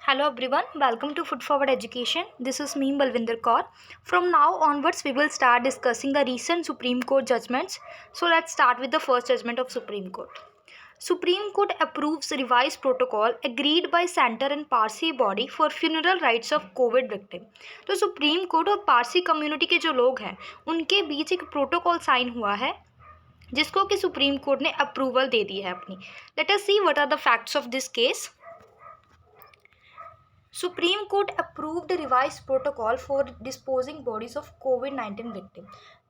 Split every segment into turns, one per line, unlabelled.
Hello everyone, welcome to Foot Forward Education. This is me Balvinder Kaur. From now onwards, we will start discussing the recent Supreme Court judgments. So let's start with the first judgment of Supreme Court. Supreme Court approves revised protocol agreed by Center and Parsi body for funeral rites of COVID victim. तो supreme court और Parsi community के जो लोग हैं उनके बीच एक protocol sign हुआ है जिसको कि सुप्रीम कोर्ट ने अप्रूवल दे दी है अपनी. Let us see what are the facts of this case. Supreme Court approved a revised protocol for disposing bodies of COVID-19 victim.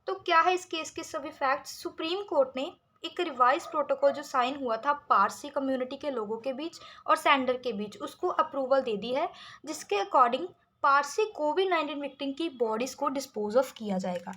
तो क्या है इस केस के सभी फैक्ट्स. सुप्रीम कोर्ट ने एक रिवाइज प्रोटोकॉल जो साइन हुआ था पारसी कम्युनिटी के लोगों के बीच और सेंडर के बीच उसको अप्रूवल दे दी है जिसके अकॉर्डिंग पारसी कोविड-19 विक्टिम की बॉडीज़ को डिस्पोज ऑफ किया जाएगा.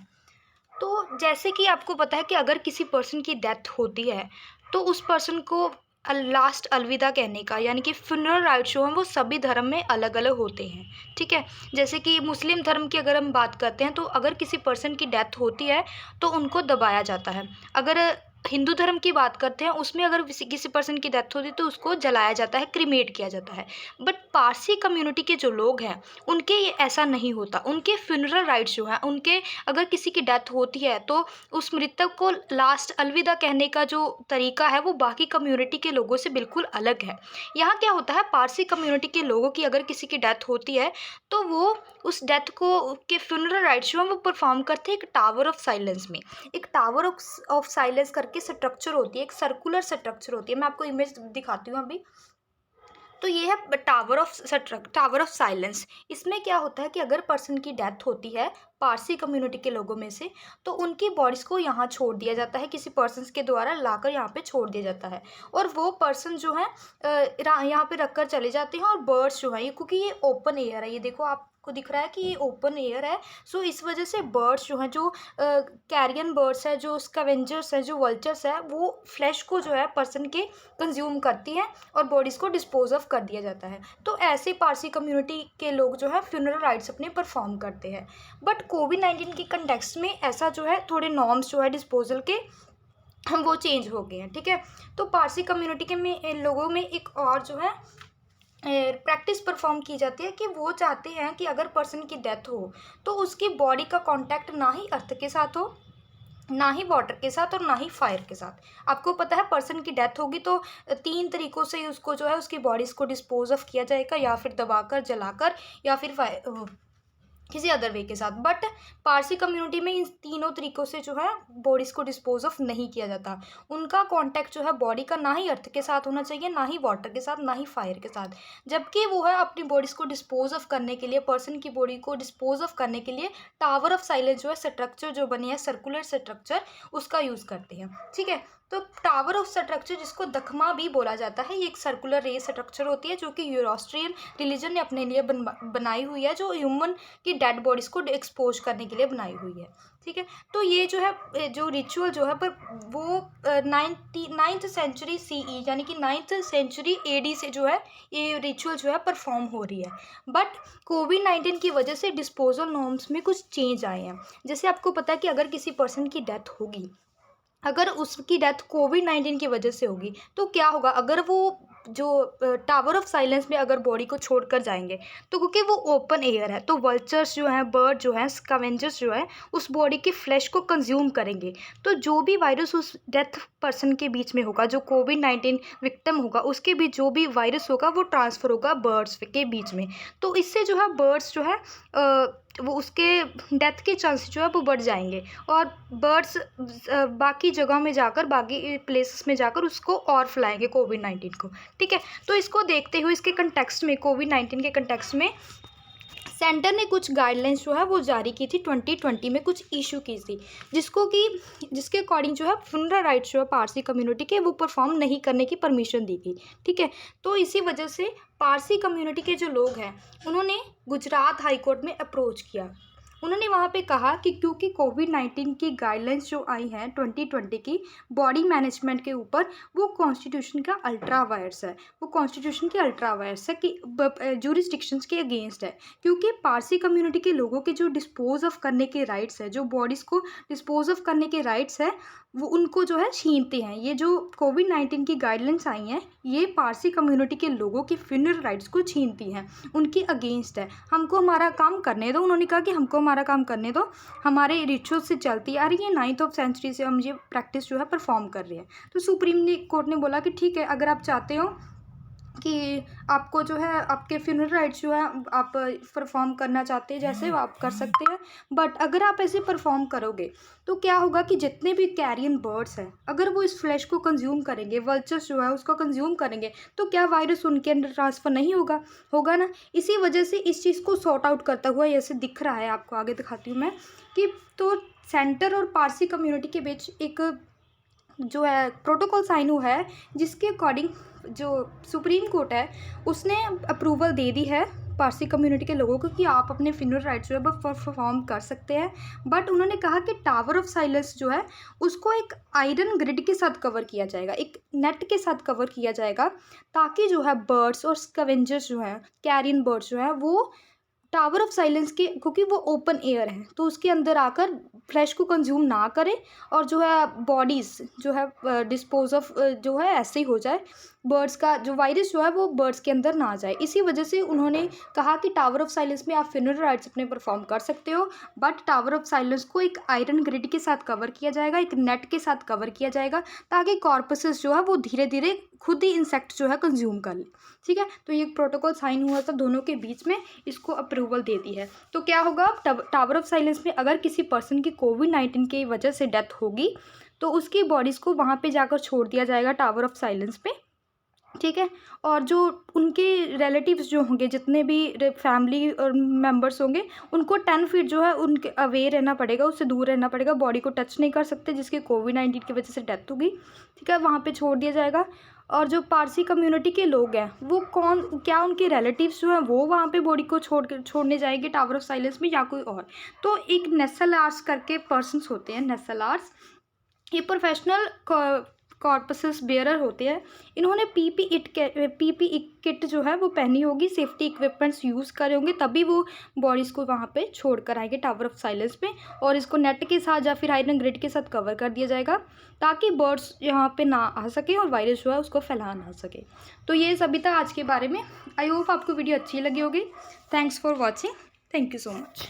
तो जैसे कि आपको पता है कि अगर किसी पर्सन की डेथ होती है तो उस पर्सन को लास्ट अलविदा कहने का यानी कि फ्यूनरल राइट जो हैं वो सभी धर्म में अलग अलग होते हैं. ठीक है, जैसे कि मुस्लिम धर्म की अगर हम बात करते हैं तो अगर किसी पर्सन की डेथ होती है तो उनको दबाया जाता है. अगर हिंदू धर्म की बात करते हैं उसमें अगर किसी पर्सन की डेथ होती है तो उसको जलाया जाता है, क्रीमेट किया जाता है. बट पारसी कम्युनिटी के जो लोग हैं उनके ये ऐसा नहीं होता. उनके फ्यूनरल राइट्स जो हैं उनके अगर किसी की डेथ होती है तो उस मृतक को लास्ट अलविदा कहने का जो तरीका है वो बाकी कम्युनिटी के लोगों से बिल्कुल अलग है. यहाँ क्या होता है, पारसी कम्युनिटी के लोगों की अगर किसी की डेथ होती है तो वो उस डेथ को के फ्यूनरल राइट्स जो हैं वो परफॉर्म करते हैं एक टावर ऑफ साइलेंस में. एक टावर ऑफ साइलेंस करके स्ट्रक्चर होती है, एक सर्कुलर स्ट्रक्चर होती है. मैं आपको इमेज दिखाती हूँ अभी. तो ये है टावर ऑफ साइलेंस. इसमें क्या होता है कि अगर पर्सन की डेथ होती है पारसी कम्युनिटी के लोगों में से तो उनकी बॉडीज़ को यहाँ छोड़ दिया जाता है, किसी पर्सन्स के द्वारा लाकर यहाँ पे छोड़ दिया जाता है. और वो पर्सन जो है यहाँ पे रख कर चले जाते हैं. और बर्ड्स जो है ये, क्योंकि ये ओपन एयर है, ये देखो आपको दिख रहा है कि ये ओपन एयर है. सो इस वजह से बर्ड्स जो हैं, जो कैरियन बर्ड्स है, जो स्कैवेंजर्स हैं, जो वल्चर्स है, वो फ्लैश को जो है पर्सन के कंज्यूम करती हैं और बॉडीज़ को डिस्पोज ऑफ कर दिया जाता है. तो ऐसे पारसी कम्युनिटी के लोग जो है फ्यूनरल राइट्स अपने परफॉर्म करते हैं. बट कोविड-19 के कंटेक्स्ट में ऐसा जो है थोड़े नॉर्म्स जो है डिस्पोजल के हम वो चेंज हो गए हैं. ठीक है, तो पारसी कम्युनिटी के में लोगों में एक और जो है प्रैक्टिस परफॉर्म की जाती है कि वो चाहते हैं कि अगर पर्सन की डेथ हो तो उसकी बॉडी का कांटेक्ट ना ही अर्थ के साथ हो, ना ही वाटर के साथ और ना ही फायर के साथ. आपको पता है पर्सन की डेथ होगी तो 3 तरीक़ों से उसको जो है उसकी बॉडीज़ को डिस्पोज ऑफ किया जाएगा, या फिर दबाकर, जलाकर, या फिर किसी अदर वे के साथ. बट पारसी कम्युनिटी में इन तीनों तरीक़ों से जो है बॉडीज़ को डिस्पोज ऑफ नहीं किया जाता. उनका कांटेक्ट जो है बॉडी का ना ही अर्थ के साथ होना चाहिए, ना ही वाटर के साथ, ना ही फायर के साथ. जबकि वो है अपनी बॉडीज़ को डिस्पोज ऑफ करने के लिए, पर्सन की बॉडी को डिस्पोज ऑफ करने के लिए टावर ऑफ साइलेंस जो है स्ट्रक्चर जो बनी है, सर्कुलर स्ट्रक्चर, उसका यूज़ करते हैं. ठीक है, तो टावर ऑफ स्ट्रक्चर जिसको दखमा भी बोला जाता है, ये एक सर्कुलर रे स्ट्रक्चर होती है जो कि यूरोस्ट्रियन रिलीजन ने अपने लिए बनाई हुई है, जो ह्यूमन की डेड बॉडीज़ को एक्सपोज करने के लिए बनाई हुई है. ठीक है, तो ये जो है जो रिचुअल जो है पर वो 9th सेंचुरी CE यानी कि 9th सेंचुरी AD से जो है ये रिचुअल जो है परफॉर्म हो रही है. बट कोविड-19 की वजह से डिस्पोजल नॉर्म्स में कुछ चेंज आए हैं. जैसे आपको पता है कि अगर किसी पर्सन की डेथ होगी, अगर उसकी डेथ कोविड-19 की वजह से होगी तो क्या होगा, अगर वो जो टावर ऑफ साइलेंस में अगर बॉडी को छोड़कर जाएंगे तो क्योंकि वो ओपन एयर है तो वल्चर्स जो हैं, बर्ड जो हैं, स्कैवेंजर्स जो हैं उस बॉडी के फ्लैश को कंज्यूम करेंगे. तो जो भी वायरस उस डेथ पर्सन के बीच में होगा, जो कोविड-19 विक्टिम होगा, उसके बीच जो भी वायरस होगा वो ट्रांसफ़र होगा बर्ड्स के बीच में. तो इससे जो है बर्ड्स जो है वो उसके डेथ के चांसेस जो है वो बढ़ जाएंगे और बर्ड्स बाकी जगह में जाकर, बाकी प्लेसेस में जाकर उसको और फैलाएंगे कोविड-19 को. ठीक है, तो इसको देखते हुए इसके कंटेक्स्ट में, कोविड-19 के कंटेक्स्ट में सेंटर ने कुछ गाइडलाइंस जो है वो जारी की थी. 2020 में कुछ इशू की थी जिसके अकॉर्डिंग जो है फ्यूनरल राइट्स जो है पारसी कम्युनिटी के वो परफॉर्म नहीं करने की परमिशन दी गई. ठीक है, तो इसी वजह से पारसी कम्युनिटी के जो लोग हैं उन्होंने गुजरात हाई कोर्ट में अप्रोच किया उन्होंने वहाँ पे कहा कि क्योंकि कोविड-19 की गाइडलाइंस जो आई हैं 2020 की बॉडी मैनेजमेंट के ऊपर, वो कॉन्स्टिट्यूशन का अल्ट्रा वायर्स है, वो कॉन्स्टिट्यूशन के अल्ट्रा वायर्स है कि जूरिसडिक्शंस के अगेंस्ट है। क्योंकि पारसी कम्युनिटी के लोगों के जो डिस्पोज ऑफ करने के राइट्स है, जो बॉडीज़ को डिस्पोज ऑफ करने के राइट्स है, वो उनको जो है छीनते हैं। ये जो कोविड-19 की गाइडलाइंस आई हैं, ये पारसी कम्युनिटी के लोगों के फ्यूनरल राइट्स को छीनती हैं, उनके अगेंस्ट है। हमको हमारा काम करने दो, उन्होंने कहा कि हमको हमारा काम करने दो, हमारे रिचुअल से चलती आ रही है, 9th ऑफ सेंचुरी से हम ये प्रैक्टिस जो है परफॉर्म कर रहे हैं। तो सुप्रीम कोर्ट ने बोला कि ठीक है, अगर आप चाहते हो कि आपको जो है आपके फ्यूनरल राइट्स जो है आप परफॉर्म करना चाहते हैं, जैसे वो आप कर सकते हैं, बट अगर आप ऐसे परफॉर्म करोगे तो क्या होगा कि जितने भी कैरियन बर्ड्स हैं, अगर वो इस फ्लैश को कंज्यूम करेंगे, वल्चर्स जो है उसको कंज्यूम करेंगे, तो क्या वायरस उनके अंदर ट्रांसफ़र नहीं होगा? होगा ना। इसी वजह से इस चीज़ को सॉर्ट आउट करता हुआ जैसे दिख रहा है, आपको आगे दिखाती हूँ मैं, कि तो सेंटर और पारसी कम्युनिटी के बीच एक जो है प्रोटोकॉल साइन हुआ है, जिसके अकॉर्डिंग जो सुप्रीम कोर्ट है उसने अप्रूवल दे दी है पारसी कम्युनिटी के लोगों को कि आप अपने फ्यूनरल राइट्स जो है वो परफॉर्म कर सकते हैं। बट उन्होंने कहा कि टावर ऑफ साइलेंस जो है उसको एक आयरन ग्रिड के साथ कवर किया जाएगा, एक नेट के साथ कवर किया जाएगा, ताकि जो है बर्ड्स और स्कैवेंजर्स जो हैं, कैरियन बर्ड्स जो हैं, वो टावर ऑफ साइलेंस के, क्योंकि वो ओपन एयर है तो उसके अंदर आकर फ्लैश को कंज्यूम ना करें, और जो है बॉडीज़ जो है डिस्पोज ऑफ जो है ऐसे ही हो जाए, बर्ड्स का जो वायरस जो है वो बर्ड्स के अंदर ना आ जाए। इसी वजह से उन्होंने कहा कि टावर ऑफ साइलेंस में आप फ्यूनरल राइट्स अपने परफॉर्म कर सकते हो, बट टावर ऑफ साइलेंस को एक आयरन ग्रिड के साथ कवर किया जाएगा, एक नेट के साथ कवर किया जाएगा, ताकि कॉर्पसेस जो है वो धीरे धीरे खुद ही इंसेक्ट जो है कंज्यूम कर ले। ठीक है, तो ये प्रोटोकॉल साइन हुआ था दोनों के बीच में, इसको अप्रूवल दे दी है। तो क्या होगा, टावर ऑफ साइलेंस में अगर किसी पर्सन की कोविड-19 की वजह से डेथ होगी तो उसकी बॉडीज़ को वहाँ पे जाकर छोड़ दिया जाएगा टावर ऑफ साइलेंस पे। ठीक है, और जो उनके रिलेटिव्स जो होंगे, जितने भी फैमिली और मेंबर्स होंगे, उनको 10 फीट जो है उनके अवे रहना पड़ेगा, उससे दूर रहना पड़ेगा, बॉडी को टच नहीं कर सकते, जिसकी कोविड-19 की वजह से डेथ होगी। ठीक है, वहाँ पे छोड़ दिया जाएगा। और जो पारसी कम्युनिटी के लोग हैं, वो कौन, क्या उनके रिलेटिव्स जो हैं वो वहाँ पे बॉडी को छोड़ने जाएंगे टावर ऑफ साइलेंस में, या कोई और? तो एक नेसल आर्ट्स करके पर्सन्स होते हैं, नेसल आर्ट्स, ये प्रोफेशनल कॉर्पसेस बेयरर होते हैं। इन्होंने पीपीई किट जो है वो पहनी होगी, सेफ्टी इक्विपमेंट्स यूज़ करे होंगे, तभी वो बॉडीज़ को वहाँ पे छोड़ कर आएंगे टावर ऑफ साइलेंस पे, और इसको नेट के साथ या फिर आयरन ग्रिड के साथ कवर कर दिया जाएगा, ताकि बर्ड्स यहाँ पे ना आ सके और वायरस जो है उसको फैला ना सके। तो ये सभी था आज के बारे में। आई होप आपको वीडियो अच्छी लगी होगी। Thanks for watching. Thank you so much.